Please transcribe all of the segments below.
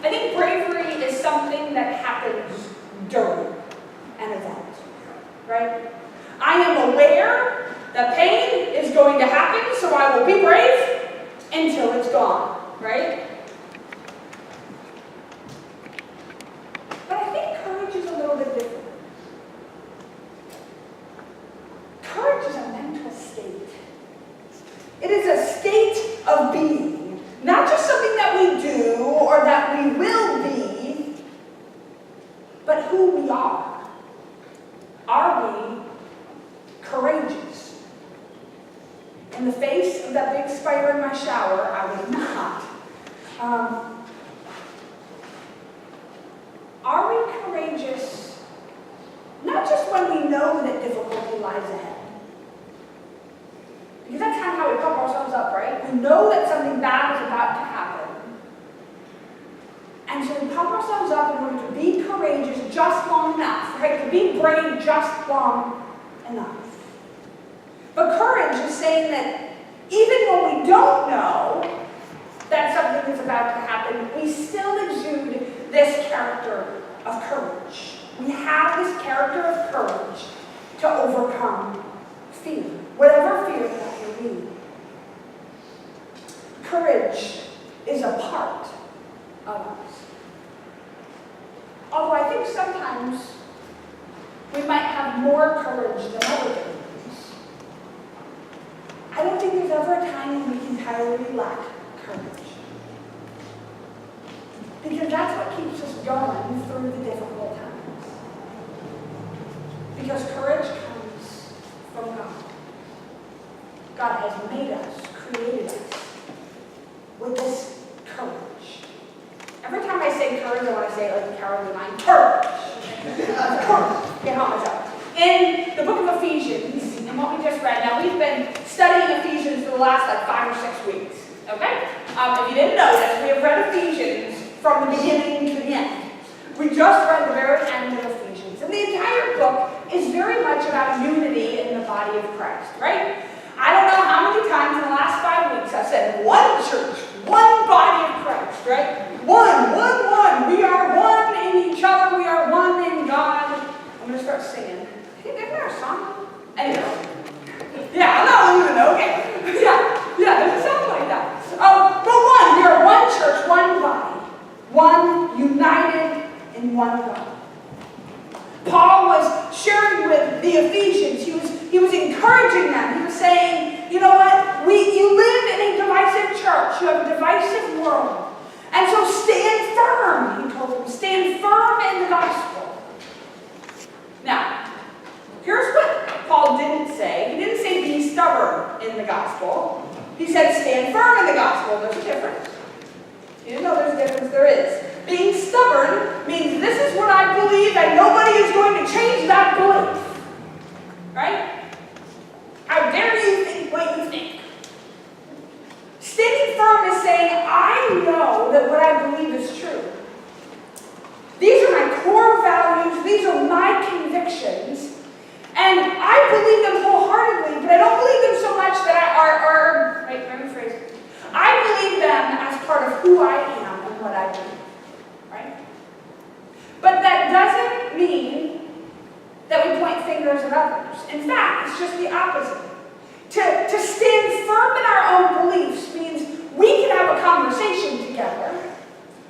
I think bravery is something that happens during an event, right? I am aware that pain is going to happen, so I will be brave until it's gone, right? But I think courage is a little bit different. Courage is a mental state. It is a state of being, not just something that we do or that we will be, but who we are. Are we courageous? In the face of that big spider in my shower, I was not. Are we courageous, not just when we know that difficulty lies ahead? Because that's kind of how we pump ourselves up, right? We know that something bad is about to happen. And so we pump ourselves up in order to be courageous just long enough, right? To be brave just long enough. But courage is saying that even when we don't know that something is about to happen, we still exude this character of courage. We have this character of courage to overcome fear, whatever fear that may be. Courage is a part of us. Although I think sometimes we might have more courage than other times, I don't think there's ever a time when we entirely lack courage. Because that's what keeps us going through the difficult times. Because courage comes from God. God has made us, created us, with this courage. Every time I say courage, I want to say it like Caroline Line, courage. Courage. Can't help myself. In the book of Ephesians, and what we just read, now we've been studying Ephesians for the last 5 or 6 weeks. Okay? If you didn't notice, we have read Ephesians from the beginning to the end. We just read the very end of Ephesians. And the entire book is very much about unity in the body of Christ, right? I don't know how many times in the last 5 weeks I've said one church, one body of Christ, right? One. We are one in each other. We are one in God. I'm going to start singing. Isn't there a song? Anyway. Yeah, I don't even know. Okay. Yeah, there's a song like that. But one. We are one church, one body. One, united in one God. Paul was sharing with the Ephesians. He was encouraging them. He was saying, you know what? You live in a divisive church. You have a divisive world. And so stand firm, he told them. Stand firm in the gospel. Now, here's what Paul didn't say. He didn't say be stubborn in the gospel. He said stand firm in the gospel. There's a difference. You didn't know there's a difference? There is. Being stubborn means this is what I believe and nobody is going to change that belief. Right? How dare you think what you think? Standing firm is saying, I know that what I believe is true. These are my core values. These are my convictions. And I believe them wholeheartedly, but I don't believe them so much that let me phrase it. I believe them as part of who I am and what I believe. Right? But that doesn't mean that we point fingers at others. In fact, it's just the opposite. To stand firm in our own beliefs means we can have a conversation together.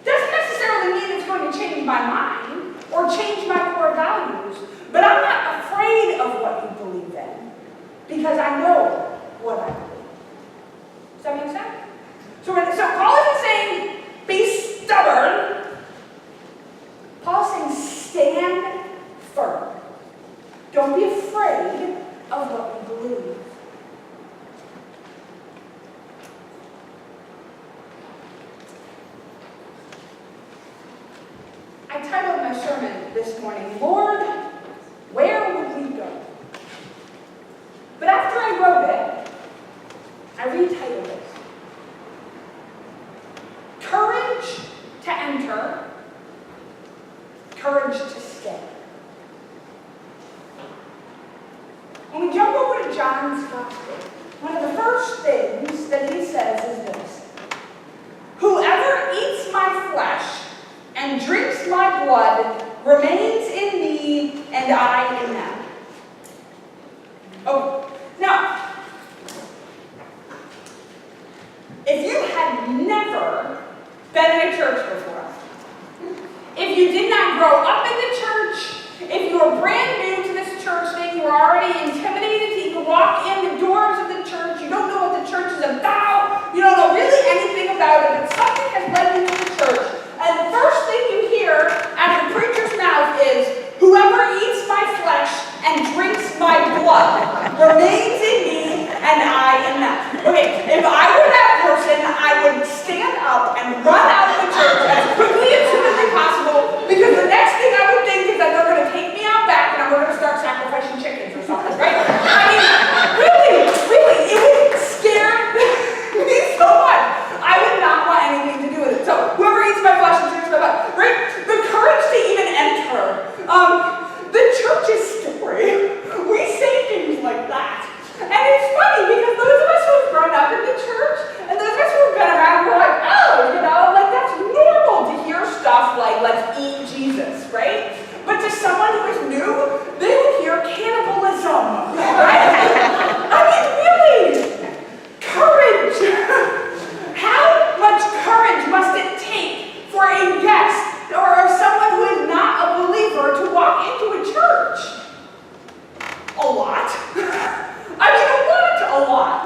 Doesn't necessarily mean it's going to change my mind or change my core values, but I'm not afraid of what you believe in because I know what I believe. Does that make sense? So Paul isn't saying be stubborn. Paul's saying stand firm. Don't be afraid of what you believe. I titled my sermon this morning, Lord, where would we go? But after I wrote it, I retitled it. Courage to enter, courage to stay. When we jump over to John's Gospel, one of the first things that he says is this: whoever eats my flesh blood remains in me and I in them. Oh, now, if you had never been in a church before, if you did not grow up in the church, if you were brand new to this church thing, you were already intimidated to even walk in the doors of the church, you don't know what the church is about, you don't know really anything about it, but something has led you to the church. And the first thing you hear out of the preacher's mouth is, "Whoever eats my flesh and drinks my blood remains in me and I in them." Okay, if I were that person, I would stand up and run out of the church as quickly as humanly possible, because the next thing I would think is that they're going to take me out back and we're going to start sacrificing chickens or something, right? I mean, really, it would scare me so much. I would not want anything to do with it. So, whoever eats my flesh and drinks my blood, right? The courage to even enter. The church's story. We say things like that. And it's funny because those of us who have grown up in the church and those of us who have been around, we're like, oh, like that's normal to hear stuff like, let's eat Jesus, right? But to someone who is new, they would hear cannibalism, right? I mean, really, courage. How much courage must it take for a guest or someone who is not a believer to walk into a church? A lot. I mean, a lot.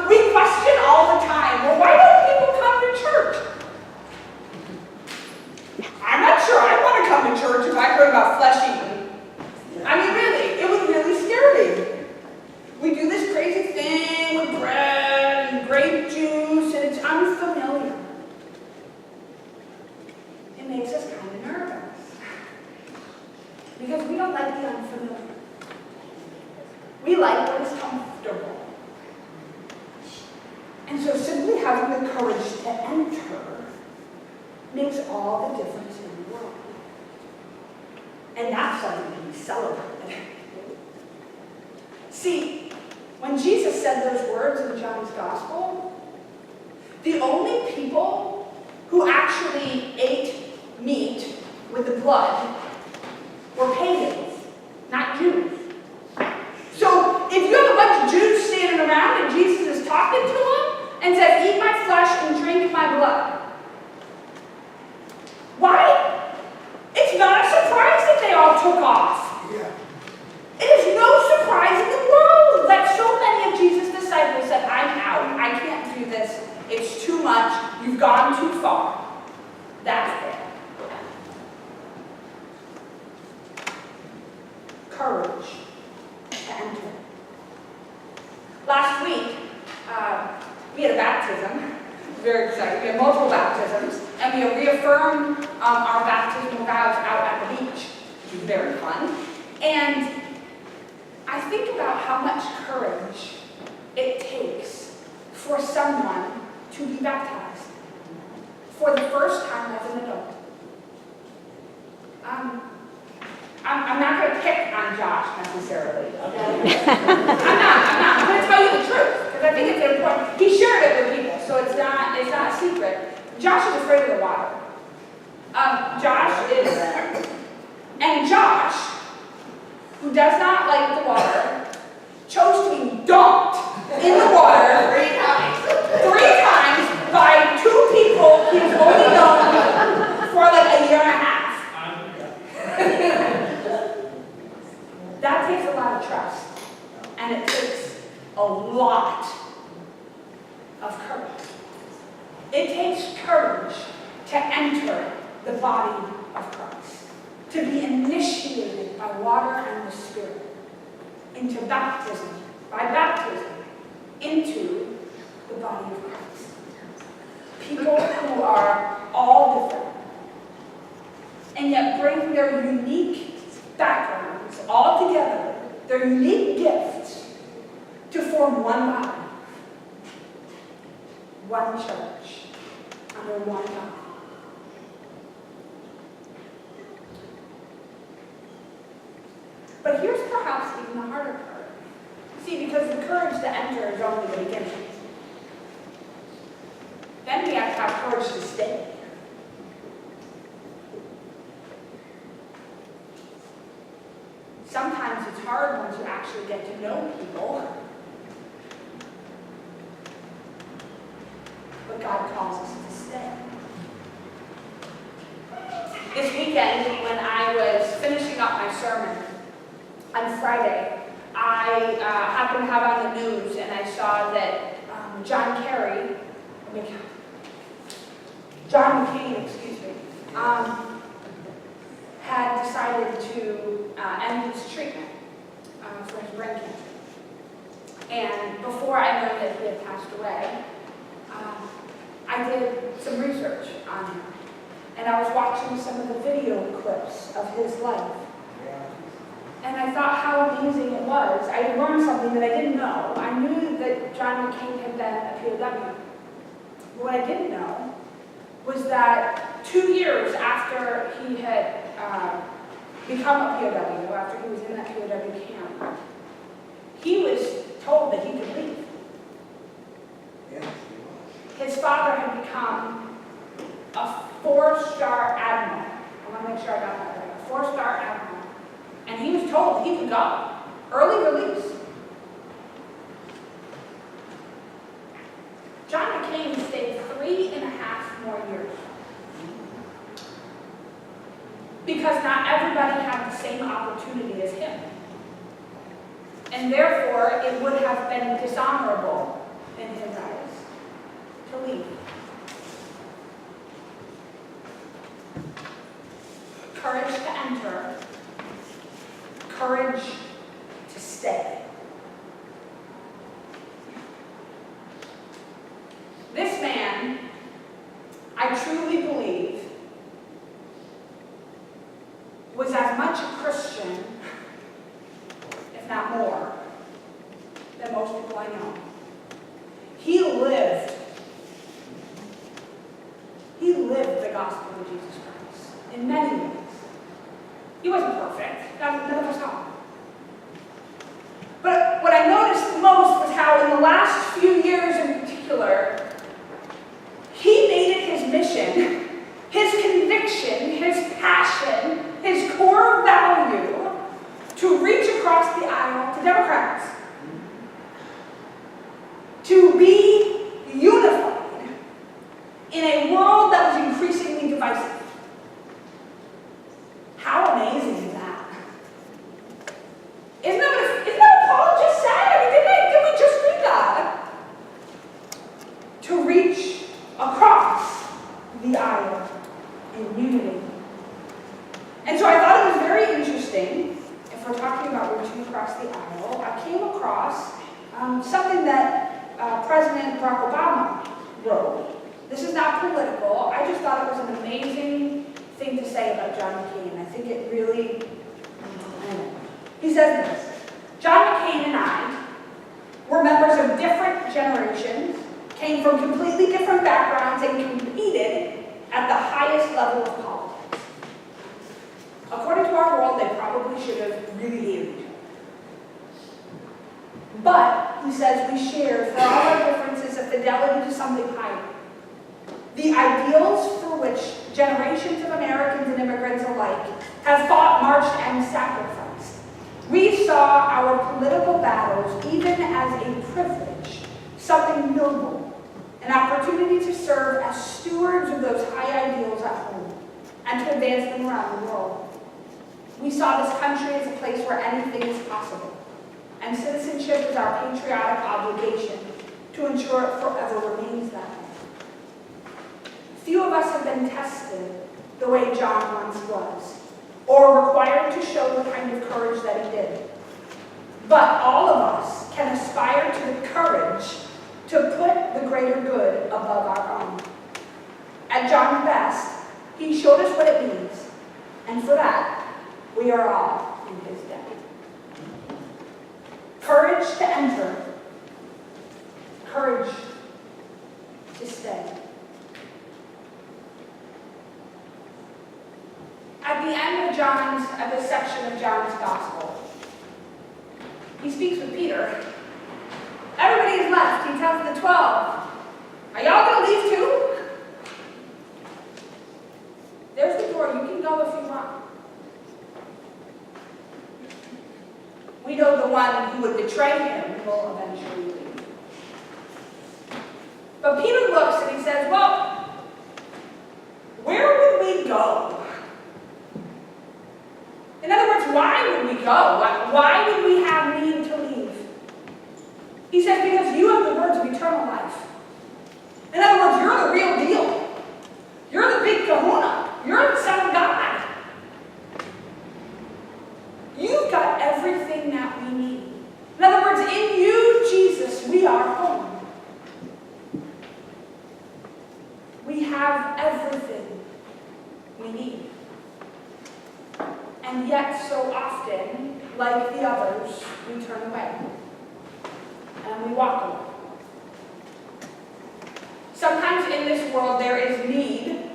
We question all the time, well, why don't people come to church? I'm not sure I'd want to come to church if I heard about flesh eating. I mean, really, it would really scare me. We do this crazy thing with bread and grape juice, and it's unfamiliar. It makes us kind of nervous. Because we don't like the unfamiliar. We like what is comfortable. And so simply having the courage to enter makes all the difference in the world. And that's something to be celebrated. See, when Jesus said those words in John's Gospel, the only people who actually ate meat with the blood were pagans, not Jews. So if you have a bunch of Jews standing around and Jesus is talking to them and says, "Eat my flesh and drink my blood," why? It's not a surprise that they all took off. Yeah. It is no surprise in the world that so many of Jesus' disciples said, "I'm out. I can't do this. It's too much. You've gone too far." That's it. Courage to enter. Last week, we had a baptism. Very exciting. We had multiple baptisms, and we reaffirmed our baptismal vows out at the beach, which was very fun. And I think about how much courage it takes for someone to be baptized for the first time as an adult. I'm not going to pick on Josh necessarily, okay? I'm not. I'm going to tell you the truth, because I think it's important. He shared it with people, so it's not a secret. Josh is afraid of the water. And Josh, who does not like the water, chose to be dumped in the water 3 times. 3 times by 2 people he's only known for like a year and a half. That takes a lot of trust, and it takes a lot of courage. It takes courage to enter the body of Christ, to be initiated by water and the Spirit into baptism, by baptism, into the body of Christ. People who are all different, and yet bring their unique backgrounds all together, their unique gifts, to form one body, one church, under one God. But here's perhaps even the harder part. See, because the courage to enter is only the beginning. Then we have to have courage to stay. sometimes it's hard once you actually get to know people. But God calls us to stay. This weekend, when I was finishing up my sermon on Friday, I happened to have on the news and I saw that John McCain, had decided to end his treatment for his brain cancer. And before I learned that he had passed away, I did some research on him. And I was watching some of the video clips of his life. And I thought how amazing it was. I learned something that I didn't know. I knew that John McCain had been a POW. What I didn't know was that 2 years after he had become a POW, after he was in that POW camp, he was told that he could leave. His father had become a 4-star admiral. I want to make sure I got that right. A 4-star admiral. And he was told he could go. Early release. John McCain stayed 3.5 more years. Because not everybody had the same opportunity as him. And therefore, it would have been dishonorable in his eyes to leave. Courage to enter. Courage to stay. This man, I truly believe, was as much a Christian, if not more, than most people I know. He lived the gospel of Jesus Christ in many ways. He wasn't perfect. None of us are. But what I noticed most was how in the last few years in particular, he made it his mission, his conviction, his passion, his core value to reach across the aisle to Democrats. To be unified in a world that was increasingly divisive. How amazing is that? Isn't that what Paul just said? I mean, did we just read that? To reach across the aisle in unity. And so I thought it was very interesting, if we're talking about reaching across the aisle, I came across something that President Barack Obama wrote. This is not political. I just thought it was an amazing thing to say about John McCain. I think it really, he says this: John McCain and I were members of different generations, came from completely different backgrounds, and competed at the highest level of politics. According to our world, they probably should have really hated each other. But, he says, we shared, for all our differences, a fidelity to something higher. The ideals for which generations of Americans and immigrants alike have fought, marched, and sacrificed. We saw our political battles even as a privilege, something noble, an opportunity to serve as stewards of those high ideals at home and to advance them around the world. We saw this country as a place where anything is possible, and citizenship is our patriotic obligation to ensure it forever remains that way. Few of us have been tested the way John once was, or required to show the kind of courage that he did. But all of us can aspire to the courage to put the greater good above our own. At John's best, he showed us what it means, and for that, we are all in his debt. Courage to enter, courage to stay. At the end of this section of John's Gospel, he speaks with Peter. Everybody is left. He tells the 12, are y'all going to leave too? There's the door. You can go if you want. we know the one who would betray him will eventually leave. But Peter looks and he says, well, where would we go? In other words, why would we go? Why would we have need to leave? He says, because you have the words of eternal life. In other words, you're the real deal. You're the big kahuna. You're the Son of God. You've got everything that we need. In other words, in you, Jesus, we are home. We have everything we need. And yet, so often, like the others, we turn away. And we walk away. Sometimes in this world, there is need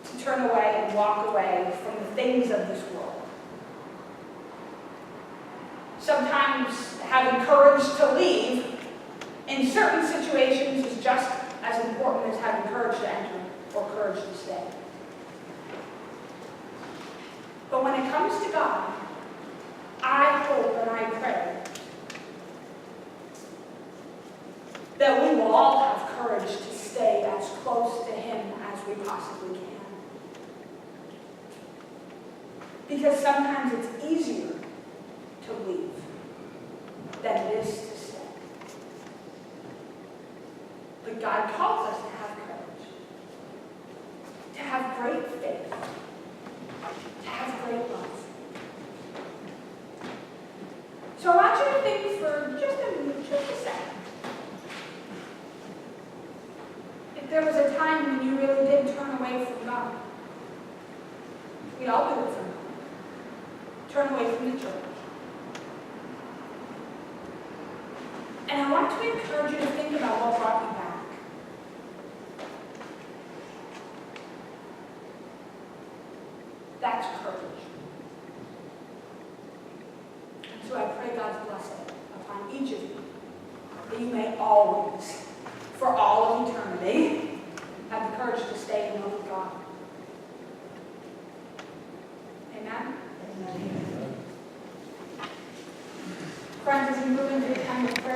to turn away and walk away from the things of this world. Sometimes having courage to leave in certain situations is just as important as having courage to enter or courage to stay. But when it comes to God, I hope and I pray that we will all have courage to stay as close to Him as we possibly can. Because sometimes it's easier to leave than it is to stay. But God calls us to have courage, to have great faith, to have great love. So I want you to think for just a minute, just a second. If there was a time when you really did turn away from God, we all do it sometimes. Turn away from the church. And I want to encourage you to think about what brought you back. That's courage. And so I pray God's blessing upon each of you, that you may always, for all of eternity, have the courage to stay in love with God. Amen? Amen. Friends, as we move into the time of prayer,